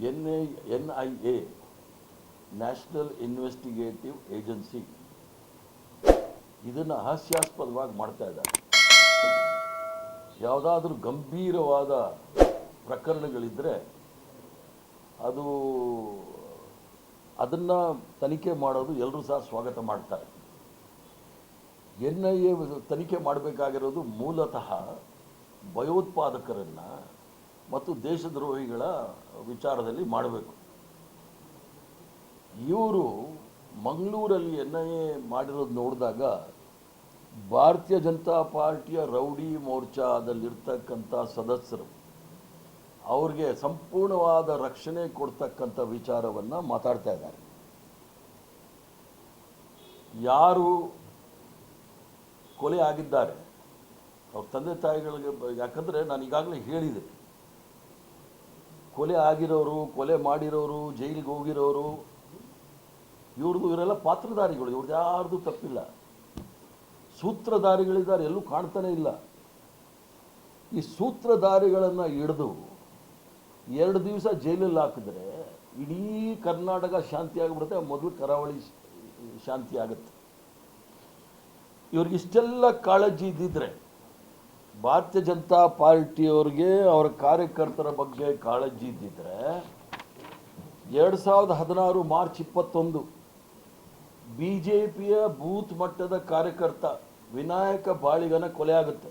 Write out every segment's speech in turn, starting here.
NIA national investigative agency ಇದನ್ನು ಹಾಸ್ಯಾಸ್ಪದವಾಗಿ ಮಾಡ್ತಾ ಇದ್ದಾರೆ. ಯಾವುದಾದ್ರೂ ಗಂಭೀರವಾದ ಪ್ರಕರಣಗಳಿದ್ದರೆ ಅದನ್ನು ತನಿಖೆ ಮಾಡೋದು ಎಲ್ಲರೂ ಸಹ ಸ್ವಾಗತ ಮಾಡ್ತಾರೆ. NIA ತನಿಖೆ ಮಾಡಬೇಕಾಗಿರೋದು ಮೂಲತಃ ಭಯೋತ್ಪಾದಕರನ್ನು ಮತ್ತು ದೇಶದ್ರೋಹಿಗಳ ವಿಚಾರದಲ್ಲಿ ಮಾಡಬೇಕು. ಇವರು ಮಂಗಳೂರಲ್ಲಿ NIA ಮಾಡಿರೋದು ನೋಡಿದಾಗ ಭಾರತೀಯ ಜನತಾ ಪಾರ್ಟಿಯ ರೌಡಿ ಮೋರ್ಚಾದಲ್ಲಿರ್ತಕ್ಕಂಥ ಸದಸ್ಯರು ಅವ್ರಿಗೆ ಸಂಪೂರ್ಣವಾದ ರಕ್ಷಣೆ ಕೊಡ್ತಕ್ಕಂಥ ವಿಚಾರವನ್ನು ಮಾತಾಡ್ತಾ ಇದ್ದಾರೆ. ಯಾರು ಕೊಲೆ ಆಗಿದ್ದಾರೆ ಅವ್ರ ತಂದೆ ತಾಯಿಗಳಿಗೆ, ಯಾಕಂದರೆ ನಾನು ಈಗಾಗಲೇ ಹೇಳಿದೆ, ಕೊಲೆ ಆಗಿರೋರು, ಕೊಲೆ ಮಾಡಿರೋರು, ಜೈಲಿಗೆ ಹೋಗಿರೋರು ಇವರೆಲ್ಲ ಪಾತ್ರಧಾರಿಗಳು. ಇವ್ರದ್ದು ಯಾರ್ದು ತಪ್ಪಿಲ್ಲ. ಸೂತ್ರಧಾರಿಗಳಿದ್ದಾರೆ, ಎಲ್ಲೂ ಕಾಣ್ತಾನೆ ಇಲ್ಲ. ಈ ಸೂತ್ರಧಾರಿಗಳನ್ನು ಹಿಡಿದು 2 ದಿವಸ ಜೈಲಲ್ಲಿ ಹಾಕಿದ್ರೆ ಇಡೀ ಕರ್ನಾಟಕ ಶಾಂತಿ ಆಗಿಬಿಡುತ್ತೆ. ಮೊದಲು ಕರಾವಳಿ ಶಾಂತಿ ಆಗುತ್ತೆ. ಇವ್ರಿಗಿಷ್ಟೆಲ್ಲ ಕಾಳಜಿ ಇದ್ದಿದ್ರೆ, ಭಾರತೀಯ ಜನತಾ ಪಾರ್ಟಿಯವ್ರಿಗೆ ಅವರ ಕಾರ್ಯಕರ್ತರ ಬಗ್ಗೆ ಕಾಳಜಿ ಇದ್ದಿದ್ರೆ 2016 ಮಾರ್ಚ್ 21 BJPಯ ಬೂತ್ ಮಟ್ಟದ ಕಾರ್ಯಕರ್ತ ವಿನಾಯಕ ಬಾಳಿಗನ ಕೊಲೆ ಆಗುತ್ತೆ.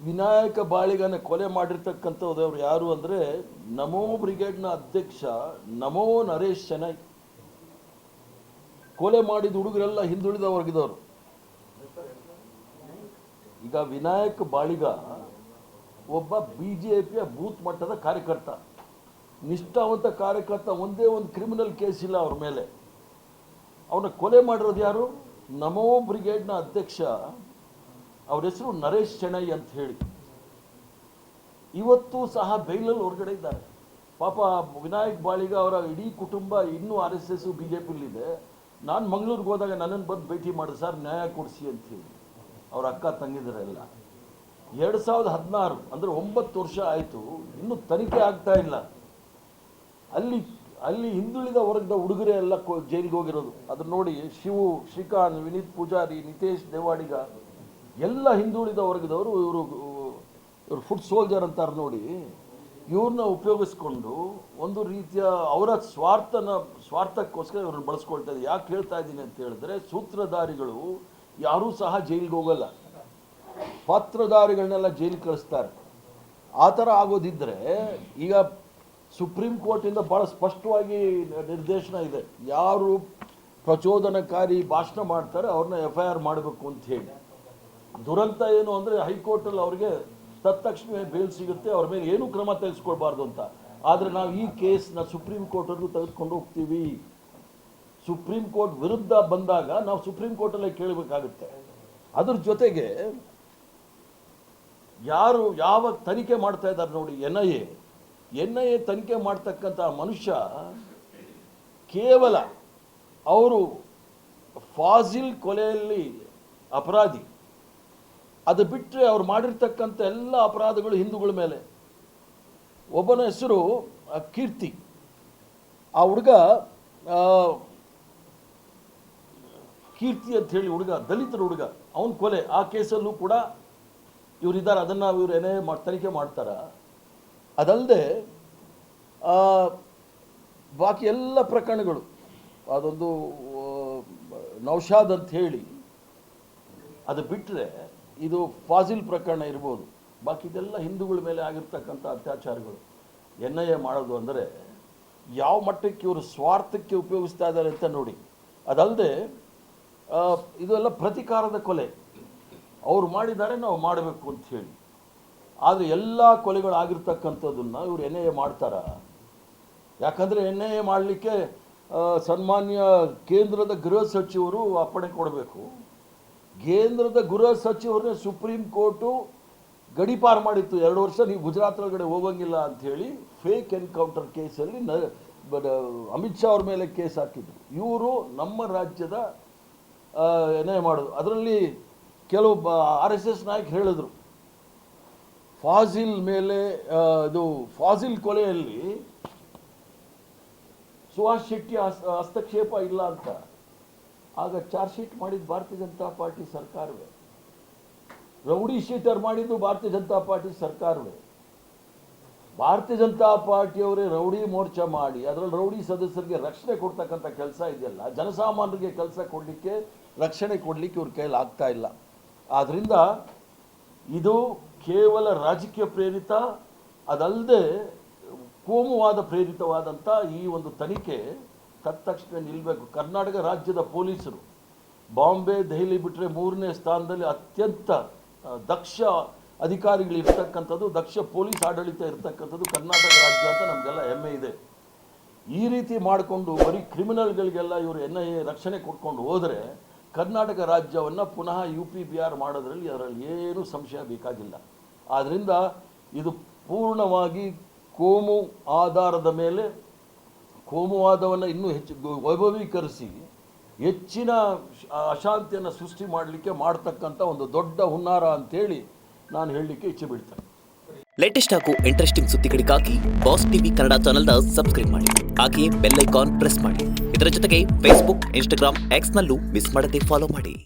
ವಿನಾಯಕ ಬಾಳಿಗನ ಕೊಲೆ ಮಾಡಿರ್ತಕ್ಕಂಥವ್ರು ಯಾರು ಅಂದರೆ ನಮೋ ಬ್ರಿಗೇಡ್ನ ಅಧ್ಯಕ್ಷ ನಮೋ ನರೇಶ್ ಶೆಣೈ. ಕೊಲೆ ಮಾಡಿದ ಹುಡುಗರೆಲ್ಲ ಹಿಂದುಳಿದ ವರ್ಗದವರು. ಈಗ ವಿನಾಯಕ್ ಬಾಳಿಗ ಒಬ್ಬ BJPಯ ಬೂತ್ ಮಟ್ಟದ ಕಾರ್ಯಕರ್ತ, ನಿಷ್ಠಾವಂತ ಕಾರ್ಯಕರ್ತ. ಒಂದೇ ಒಂದು ಕ್ರಿಮಿನಲ್ ಕೇಸ್ ಇಲ್ಲ ಅವ್ರ ಮೇಲೆ. ಅವನ್ನ ಕೊಲೆ ಮಾಡಿರೋದು ಯಾರು? ನಮೋ ಬ್ರಿಗೇಡ್ನ ಅಧ್ಯಕ್ಷ, ಅವ್ರ ಹೆಸರು ನರೇಶ್ ಶೆಣೈ ಅಂತ ಹೇಳಿ. ಇವತ್ತು ಸಹ ಬೈಲಲ್ಲಿ ಹೊರಗಡೆ ಇದ್ದಾರೆ. ಪಾಪ ವಿನಾಯಕ್ ಬಾಳಿಗ ಅವರ ಇಡೀ ಕುಟುಂಬ ಇನ್ನೂ RSS BJPಲಿದೆ. ನಾನು ಮಂಗಳೂರಿಗೆ ಹೋದಾಗ ನನ್ನನ್ನು ಬಂದು ಭೇಟಿ ಮಾಡಿದೆ, ಸರ್ ನ್ಯಾಯ ಕೊಡಿಸಿ ಅಂತ ಹೇಳಿ. ಅವ್ರ ಅಕ್ಕ ತಂಗಿದರೆಲ್ಲ 2016 ಅಂದರೆ 9 ವರ್ಷ ಆಯಿತು, ಇನ್ನೂ ತನಿಖೆ ಆಗ್ತಾ ಇಲ್ಲ. ಅಲ್ಲಿ ಹಿಂದುಳಿದ ವರ್ಗದ ಹುಡುಗರೇ ಎಲ್ಲ ಜೈಲಿಗೆ ಹೋಗಿರೋದು. ಅದನ್ನ ನೋಡಿ, ಶಿವು, ಶ್ರೀಕಾಂತ್, ವಿನೀತ್ ಪೂಜಾರಿ, ನಿತೇಶ್ ದೇವಾಡಿಗ ಎಲ್ಲ ಹಿಂದುಳಿದ ವರ್ಗದವರು. ಇವರು ಫುಡ್ ಸೋಲ್ಜರ್ ಅಂತಾರೆ ನೋಡಿ. ಇವ್ರನ್ನ ಉಪಯೋಗಿಸ್ಕೊಂಡು ಒಂದು ರೀತಿಯ ಅವರ ಸ್ವಾರ್ಥಕ್ಕೋಸ್ಕರ ಇವ್ರನ್ನ ಬಳಸ್ಕೊಳ್ತಾ ಇದ್ದಾರೆ. ಯಾಕೆ ಹೇಳ್ತಾ ಇದ್ದೀನಿ ಅಂತ ಹೇಳಿದ್ರೆ, ಸೂತ್ರಧಾರಿಗಳು ಯಾರೂ ಸಹ ಜೈಲಿಗೆ ಹೋಗಲ್ಲ, ಪಾತ್ರಧಾರಿಗಳನ್ನೆಲ್ಲ ಜೈಲಿಗೆ ಕಳಿಸ್ತಾರೆ. ಆ ಥರ ಆಗೋದಿದ್ದರೆ ಈಗ ಸುಪ್ರೀಂ ಕೋರ್ಟಿಂದ ಭಾಳ ಸ್ಪಷ್ಟವಾಗಿ ನಿರ್ದೇಶನ ಇದೆ, ಯಾರು ಪ್ರಚೋದನಕಾರಿ ಭಾಷಣ ಮಾಡ್ತಾರೆ ಅವ್ರನ್ನ FIR ಮಾಡಬೇಕು ಅಂತ ಹೇಳಿ. ದುರಂತ ಏನು ಅಂದರೆ ಹೈಕೋರ್ಟಲ್ಲಿ ಅವ್ರಿಗೆ ತತ್ಕ್ಷಣವೇ ಬೇಲ್ ಸಿಗುತ್ತೆ, ಅವ್ರ ಮೇಲೆ ಏನೂ ಕ್ರಮ ತೆಗೆದುಕೊಳ್ಬಾರ್ದು ಅಂತ. ಆದರೆ ನಾವು ಈ ಕೇಸ್ನ ಸುಪ್ರೀಂ ಕೋರ್ಟ್ವರೆಗೂ ತೆಗೆದುಕೊಂಡು ಹೋಗ್ತೀವಿ. ಸುಪ್ರೀಂ ಕೋರ್ಟ್ ವಿರುದ್ಧ ಬಂದಾಗ ನಾವು ಸುಪ್ರೀಂ ಕೋರ್ಟಲ್ಲೇ ಕೇಳಬೇಕಾಗುತ್ತೆ. ಅದ್ರ ಜೊತೆಗೆ ಯಾವ ತನಿಖೆ ಮಾಡ್ತಾ ಇದ್ದಾರೆ ನೋಡಿ, NIA ತನಿಖೆ ಮಾಡ್ತಕ್ಕಂಥ ಮನುಷ್ಯ ಕೇವಲ ಅವರು ಫಾಜಿಲ್ ಕೊಲೆಯಲ್ಲಿ ಅಪರಾಧಿ. ಅದು ಬಿಟ್ಟರೆ ಅವ್ರು ಮಾಡಿರ್ತಕ್ಕಂಥ ಎಲ್ಲ ಅಪರಾಧಗಳು ಹಿಂದೂಗಳ ಮೇಲೆ. ಒಬ್ಬನ ಹೆಸರು ಕೀರ್ತಿ. ಆ ಹುಡುಗ ಕೀರ್ತಿ ಅಂತ ಹೇಳಿ ಹುಡುಗ, ದಲಿತರ ಹುಡುಗ, ಅವನ ಕೊಲೆ. ಆ ಕೇಸಲ್ಲೂ ಕೂಡ ಇವರಿದ್ದಾರೆ. ಅದನ್ನು ಇವರು NIA ತನಿಖೆ ಮಾಡ್ತಾರ. ಅದಲ್ಲದೆ ಬಾಕಿ ಎಲ್ಲ ಪ್ರಕರಣಗಳು, ಅದೊಂದು ನೌಶಾದ್ ಅಂತ ಹೇಳಿ, ಅದು ಬಿಟ್ಟರೆ ಇದು ಫಾಜಿಲ್ ಪ್ರಕರಣ ಇರ್ಬೋದು. ಬಾಕಿ ಇದೆಲ್ಲ ಹಿಂದೂಗಳ ಮೇಲೆ ಆಗಿರ್ತಕ್ಕಂಥ ಅತ್ಯಾಚಾರಗಳು. NIA ಮಾಡೋದು ಅಂದರೆ ಯಾವ ಮಟ್ಟಕ್ಕೆ ಇವರು ಸ್ವಾರ್ಥಕ್ಕೆ ಉಪಯೋಗಿಸ್ತಾ ಇದ್ದಾರೆ ಅಂತ ನೋಡಿ. ಅದಲ್ಲದೆ ಇದೆಲ್ಲ ಪ್ರತಿಕಾರದ ಕೊಲೆ. ಅವ್ರು ಮಾಡಿದ್ದಾರೆ, ನಾವು ಮಾಡಬೇಕು ಅಂತ ಹೇಳಿ. ಆದರೆ ಎಲ್ಲ ಕೊಲೆಗಳಾಗಿರ್ತಕ್ಕಂಥದ್ದನ್ನು ಇವರು NIA ಮಾಡ್ತಾರ? ಯಾಕಂದರೆ NIA ಮಾಡಲಿಕ್ಕೆ ಸನ್ಮಾನ್ಯ ಕೇಂದ್ರದ ಗೃಹ ಸಚಿವರು ಅಪ್ಪಣೆ ಕೊಡಬೇಕು. ಕೇಂದ್ರದ ಗೃಹ ಸಚಿವರನ್ನೇ ಸುಪ್ರೀಂ ಕೋರ್ಟು ಗಡೀಪಾರು ಮಾಡಿತ್ತು. 2 ವರ್ಷ ನೀವು ಗುಜರಾತ್ ಒಳಗಡೆ ಹೋಗೋಂಗಿಲ್ಲ ಅಂಥೇಳಿ ಫೇಕ್ ಎನ್ಕೌಂಟರ್ ಕೇಸಲ್ಲಿ ಅಮಿತ್ ಶಾ ಅವ್ರ ಮೇಲೆ ಕೇಸ್ ಹಾಕಿದ್ರು. ಇವರು ನಮ್ಮ ರಾಜ್ಯದ NIA ಮಾಡೋದು. ಅದರಲ್ಲಿ ಕೆಲವು RSS ನಾಯಕರು ಹೇಳಿದ್ರು, ಫಾಜಿಲ್ ಮೇಲೆ ಇದು ಫಾಜಿಲ್ ಕೊಲೆಯಲ್ಲಿ ಸುಹಾಸ್ ಶೆಟ್ಟಿ ಹಸ್ತಕ್ಷೇಪ ಇಲ್ಲ ಅಂತ. ಆಗ ಚಾರ್ಜ್ ಶೀಟ್ ಮಾಡಿದ್ದು ಭಾರತೀಯ ಜನತಾ ಪಾರ್ಟಿ ಸರ್ಕಾರವೇ, ರೌಡಿ ಶೀಟರ್ ಮಾಡಿದ್ದು ಭಾರತೀಯ ಜನತಾ ಪಾರ್ಟಿ ಸರ್ಕಾರವೇ. ಭಾರತೀಯ ಜನತಾ ಪಾರ್ಟಿಯವರೇ ರೌಡಿ ಮೋರ್ಚಾ ಮಾಡಿ ಅದರಲ್ಲಿ ರೌಡಿ ಸದಸ್ಯರಿಗೆ ರಕ್ಷಣೆ ಕೊಡ್ತಕ್ಕಂಥ ಕೆಲಸ ಇದೆಯಲ್ಲ, ಜನಸಾಮಾನ್ಯರಿಗೆ ಕೆಲಸ ಕೊಡಲಿಕ್ಕೆ, ರಕ್ಷಣೆ ಕೊಡಲಿಕ್ಕೆ ಇವ್ರ ಕೈಯಲ್ಲಿ ಆಗ್ತಾ ಇಲ್ಲ. ಆದ್ದರಿಂದ ಇದು ಕೇವಲ ರಾಜಕೀಯ ಪ್ರೇರಿತ, ಅದಲ್ಲದೆ ಕೋಮುವಾದ ಪ್ರೇರಿತವಾದಂಥ ಈ ಒಂದು ತನಿಖೆ ತಕ್ಷಣ ನಿಲ್ಲಬೇಕು. ಕರ್ನಾಟಕ ರಾಜ್ಯದ ಪೊಲೀಸರು ಬಾಂಬೆ, ದೆಹಲಿ ಬಿಟ್ಟರೆ 3ನೇ ಸ್ಥಾನದಲ್ಲಿ ಅತ್ಯಂತ ದಕ್ಷ ಅಧಿಕಾರಿಗಳಿರ್ತಕ್ಕಂಥದ್ದು, ದಕ್ಷ ಪೊಲೀಸ್ ಆಡಳಿತ ಇರ್ತಕ್ಕಂಥದ್ದು ಕರ್ನಾಟಕ ರಾಜ್ಯ ಅಂತ ನಮಗೆಲ್ಲ ಹೆಮ್ಮೆ ಇದೆ. ಈ ರೀತಿ ಮಾಡಿಕೊಂಡು ಬರೀ ಕ್ರಿಮಿನಲ್ಗಳಿಗೆಲ್ಲ ಇವರು NIA ರಕ್ಷಣೆ ಕೊಟ್ಕೊಂಡು ಹೋದರೆ ಕರ್ನಾಟಕ ರಾಜ್ಯವನ್ನು ಪುನಃ UP ಬಿಹಾರ್ ಮಾಡೋದ್ರಲ್ಲಿ ಅದರಲ್ಲಿ ಏನೂ ಸಂಶಯ ಬೇಕಾಗಿಲ್ಲ. ಆದ್ದರಿಂದ ಇದು ಪೂರ್ಣವಾಗಿ ಕೋಮು ಆಧಾರದ ಮೇಲೆ ಕೋಮುವಾದವನ್ನು ಇನ್ನೂ ಹೆಚ್ಚು ವೈಭವೀಕರಿಸಿ ಹೆಚ್ಚಿನ ಅಶಾಂತಿಯನ್ನು ಸೃಷ್ಟಿ ಮಾಡಲಿಕ್ಕೆ ಮಾಡ್ತಕ್ಕಂಥ ಒಂದು ದೊಡ್ಡ ಹುನ್ನಾರ ಅಂತೇಳಿ ನಾನು ಹೇಳಲಿಕ್ಕೆ ಇಚ್ಛೆ ಬಿಡ್ತೇನೆ. ಲೇಟೆಸ್ಟ್ ಹಾಗೂ ಇಂಟ್ರೆಸ್ಟಿಂಗ್ ಸುದ್ದಿಗಳಿಗಾಗಿ ಬಾಸ್ ಟಿವಿ ಕನ್ನಡ ಚಾನೆಲ್ನ ಸಬ್ಸ್ಕ್ರೈಬ್ ಮಾಡಿ, ಹಾಗೆಯೇ ಬೆಲ್ ಐಕಾನ್ ಪ್ರೆಸ್ ಮಾಡಿ. ಇದರ ಜೊತೆಗೆ ಫೇಸ್ಬುಕ್, ಇನ್ಸ್ಟಾಗ್ರಾಮ್, ಎಕ್ಸ್ನಲ್ಲೂ ಮಿಸ್ ಮಾಡದೆ ಫಾಲೋ ಮಾಡಿ.